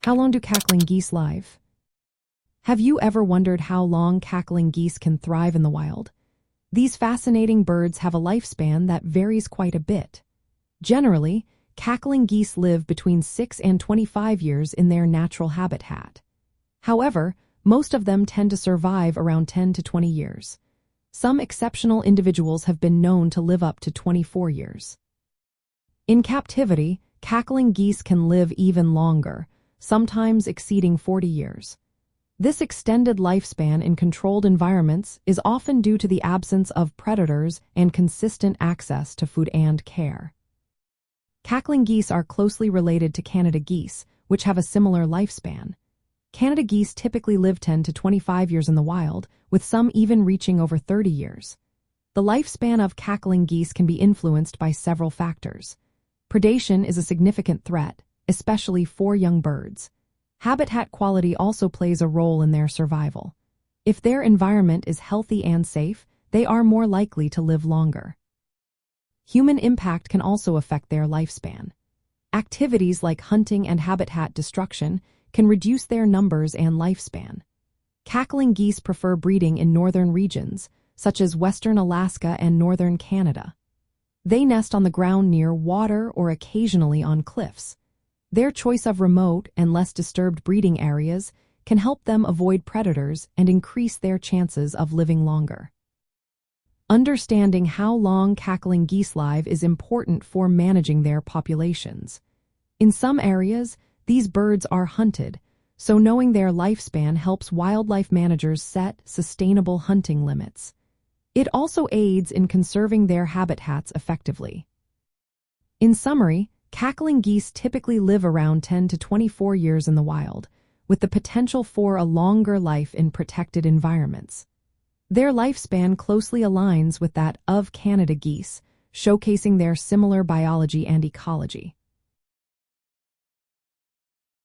How long do cackling geese live? Have you ever wondered how long cackling geese can thrive in the wild? These fascinating birds have a lifespan that varies quite a bit. Generally, cackling geese live between 6 and 25 years in their natural habitat. However, most of them tend to survive around 10 to 20 years. Some exceptional individuals have been known to live up to 24 years. In captivity, cackling geese can live even longer, sometimes exceeding 40 years. This extended lifespan in controlled environments is often due to the absence of predators and consistent access to food and care. Cackling geese are closely related to Canada geese, which have a similar lifespan. Canada geese typically live 10 to 25 years in the wild, with some even reaching over 30 years. The lifespan of cackling geese can be influenced by several factors. Predation is a significant threat, especially for young birds. Habitat quality also plays a role in their survival. If their environment is healthy and safe, they are more likely to live longer. Human impact can also affect their lifespan. Activities like hunting and habitat destruction can reduce their numbers and lifespan. Cackling geese prefer breeding in northern regions, such as western Alaska and northern Canada. They nest on the ground near water or occasionally on cliffs. Their choice of remote and less disturbed breeding areas can help them avoid predators and increase their chances of living longer. Understanding how long cackling geese live is important for managing their populations. In some areas, these birds are hunted, so knowing their lifespan helps wildlife managers set sustainable hunting limits. It also aids in conserving their habitats effectively. In summary, cackling geese typically live around 10 to 24 years in the wild, with the potential for a longer life in protected environments. Their lifespan closely aligns with that of Canada geese, showcasing their similar biology and ecology.